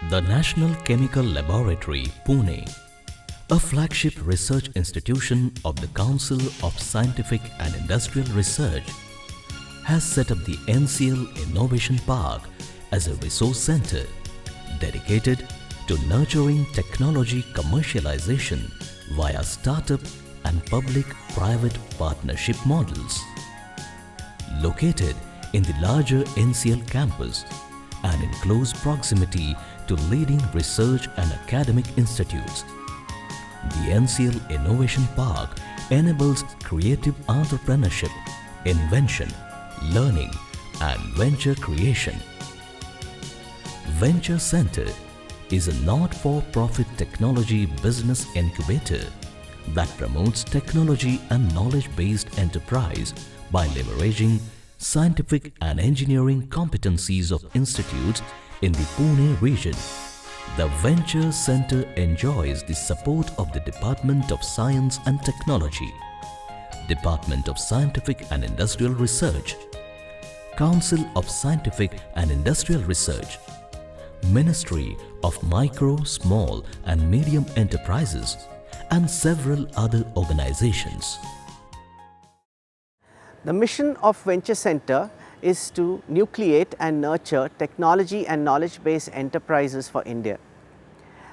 The National Chemical Laboratory, Pune, a flagship research institution of the Council of Scientific and Industrial Research, has set up the NCL Innovation Park as a resource center dedicated to nurturing technology commercialization via startup and public-private partnership models. Located in the larger NCL campus and in close proximity to leading research and academic institutes, the NCL Innovation Park enables creative entrepreneurship, invention, learning and venture creation. Venture Center is a not-for-profit technology business incubator that promotes technology and knowledge-based enterprise by leveraging scientific and engineering competencies of institutes in the Pune region. The Venture Center enjoys the support of the Department of Science and Technology, Department of Scientific and Industrial Research, Council of Scientific and Industrial Research, Ministry of Micro, Small and Medium Enterprises, and several other organizations. The mission of Venture Center is to nucleate and nurture technology and knowledge-based enterprises for India.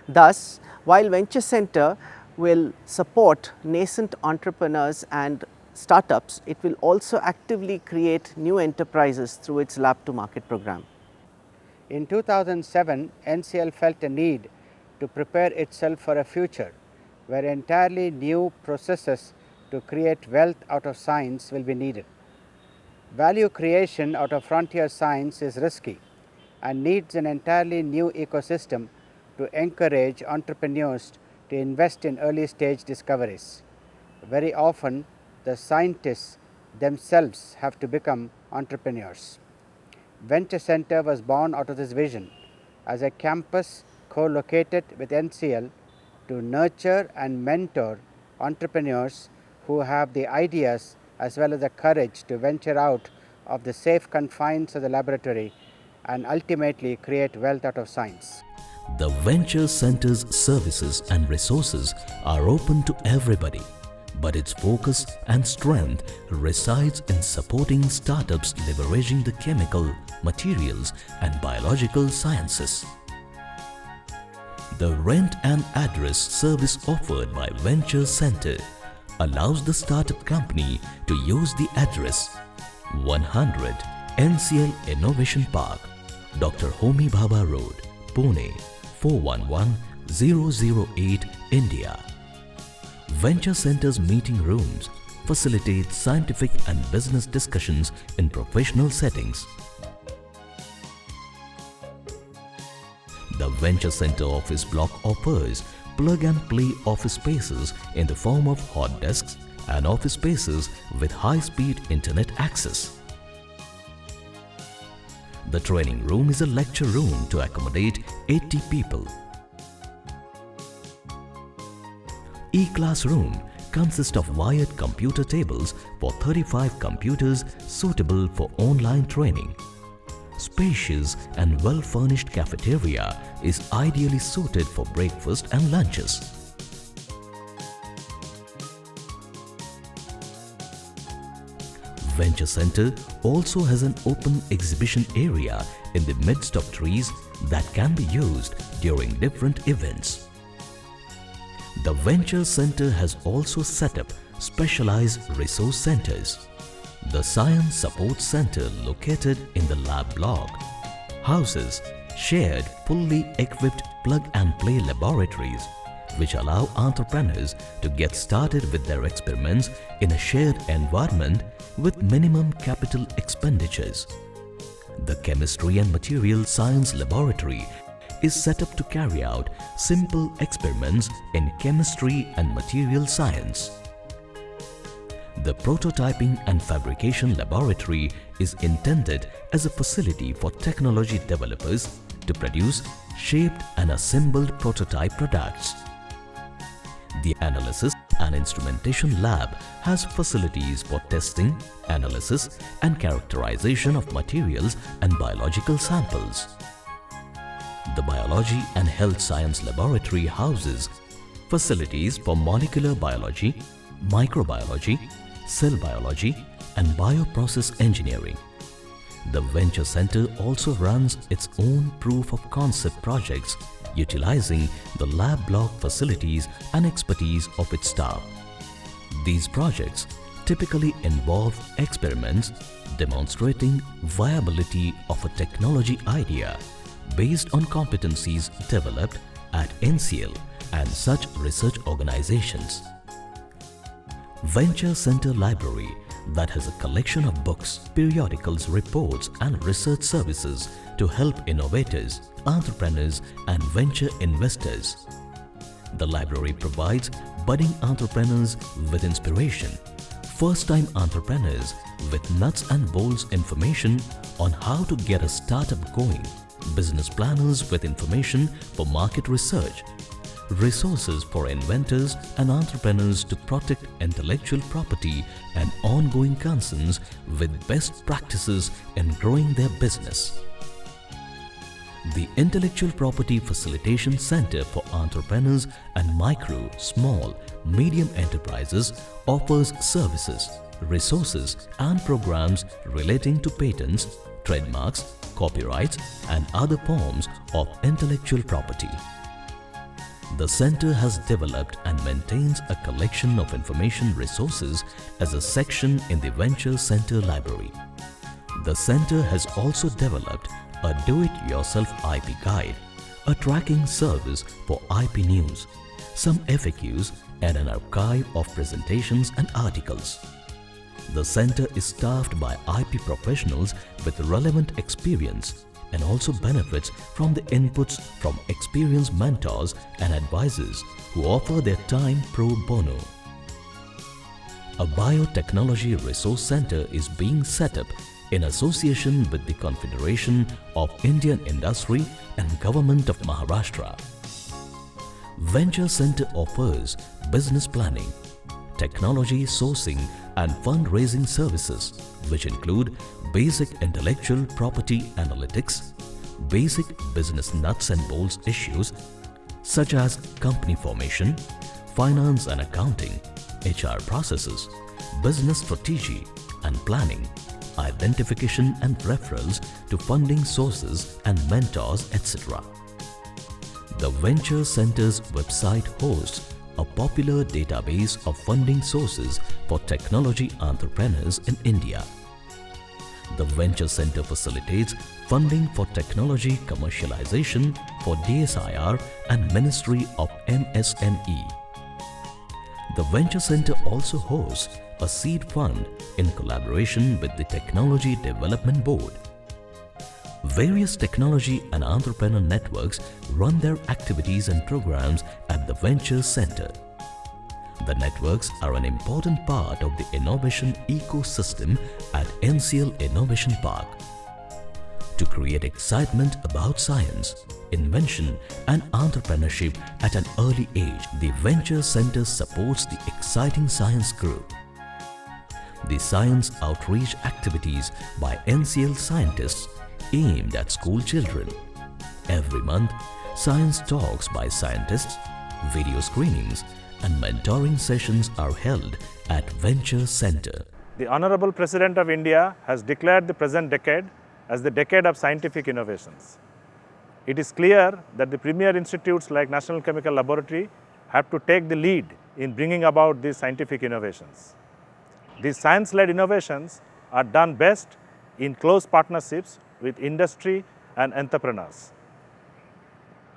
Thus, while Venture Center will support nascent entrepreneurs and startups, it will also actively create new enterprises through its Lab to Market program. In 2007, NCL felt a need to prepare itself for a future where entirely new processes to create wealth out of science will be needed. Value creation out of frontier science is risky and needs an entirely new ecosystem to encourage entrepreneurs to invest in early stage discoveries. Very often, the scientists themselves have to become entrepreneurs. Venture Center was born out of this vision as a campus co-located with NCL to nurture and mentor entrepreneurs who have the ideas as well as the courage to venture out of the safe confines of the laboratory and ultimately create wealth out of science. The Venture Center's services and resources are open to everybody, but its focus and strength resides in supporting startups leveraging the chemical, materials and biological sciences. The rent and address service offered by Venture Center allows the startup company to use the address 100 NCL Innovation Park, Dr. Homi Bhabha Road, Pune 411008, India. Venture Center's meeting rooms facilitate scientific and business discussions in professional settings. The Venture Center office block offers plug-and-play office spaces in the form of hot desks and office spaces with high-speed internet access. The training room is a lecture room to accommodate 80 people. E-classroom consists of wired computer tables for 35 computers suitable for online training. Spacious and well-furnished cafeteria is ideally suited for breakfast and lunches. Venture Center also has an open exhibition area in the midst of trees that can be used during different events. The Venture Center has also set up specialized resource centers. The Science Support Center located in the lab block houses shared fully equipped plug-and-play laboratories which allow entrepreneurs to get started with their experiments in a shared environment with minimum capital expenditures. The Chemistry and Material Science Laboratory is set up to carry out simple experiments in chemistry and material science. The Prototyping and Fabrication Laboratory is intended as a facility for technology developers to produce shaped and assembled prototype products. The Analysis and Instrumentation Lab has facilities for testing, analysis and characterization of materials and biological samples. The Biology and Health Science Laboratory houses facilities for molecular biology, microbiology, cell biology and bioprocess engineering. The Venture Center also runs its own proof of concept projects utilizing the lab block facilities and expertise of its staff. These projects typically involve experiments demonstrating viability of a technology idea based on competencies developed at NCL and such research organizations. Venture Center Library that has a collection of books, periodicals, reports and research services to help innovators, entrepreneurs and venture investors. The library provides budding entrepreneurs with inspiration, first-time entrepreneurs with nuts and bolts information on how to get a startup going, business planners with information for market research, resources for inventors and entrepreneurs to protect intellectual property and ongoing concerns with best practices in growing their business. The Intellectual Property Facilitation Center for Entrepreneurs and Micro, Small, Medium Enterprises offers services, resources and programs relating to patents, trademarks, copyrights and other forms of intellectual property. The center has developed and maintains a collection of information resources as a section in the Venture Center Library. The center has also developed a do-it-yourself IP guide, a tracking service for IP news, some FAQs and an archive of presentations and articles. The center is staffed by IP professionals with relevant experience and also benefits from the inputs from experienced mentors and advisors who offer their time pro bono. A biotechnology resource center is being set up in association with the Confederation of Indian Industry and Government of Maharashtra. Venture Center offers business planning, technology sourcing and fundraising services which include basic intellectual property analytics, basic business nuts and bolts issues such as company formation, finance and accounting, HR processes, business strategy and planning, identification and referrals to funding sources and mentors, etc. The Venture Center's website hosts a popular database of funding sources for technology entrepreneurs in India. The Venture Center facilitates funding for technology commercialization for DSIR and Ministry of MSME. The Venture Center also hosts a seed fund in collaboration with the Technology Development Board. Various technology and entrepreneur networks run their activities and programs at the Venture Center. The networks are an important part of the innovation ecosystem at NCL Innovation Park. To create excitement about science, invention and entrepreneurship at an early age, the Venture Center supports the exciting science group. The science outreach activities by NCL scientists aimed at school children. Every month, science talks by scientists, video screenings and mentoring sessions are held at Venture Center. The Honorable President of India has declared the present decade as the decade of scientific innovations. It is clear that the premier institutes like National Chemical Laboratory have to take the lead in bringing about these scientific innovations. These science-led innovations are done best in close partnerships with industry and entrepreneurs.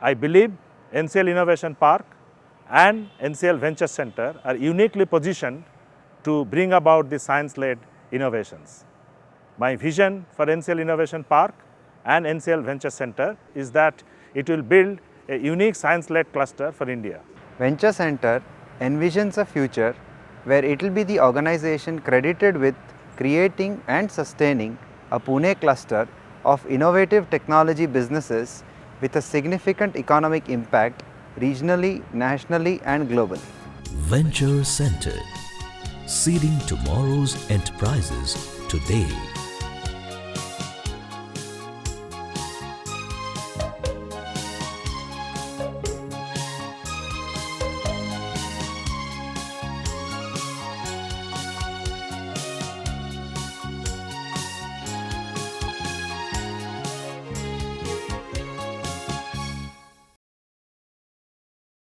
I believe NCL Innovation Park and NCL Venture Center are uniquely positioned to bring about the science-led innovations. My vision for NCL Innovation Park and NCL Venture Center is that it will build a unique science-led cluster for India. Venture Center envisions a future where it will be the organization credited with creating and sustaining a Pune cluster of innovative technology businesses with a significant economic impact regionally, nationally and globally. Venture Center, seeding tomorrow's enterprises today.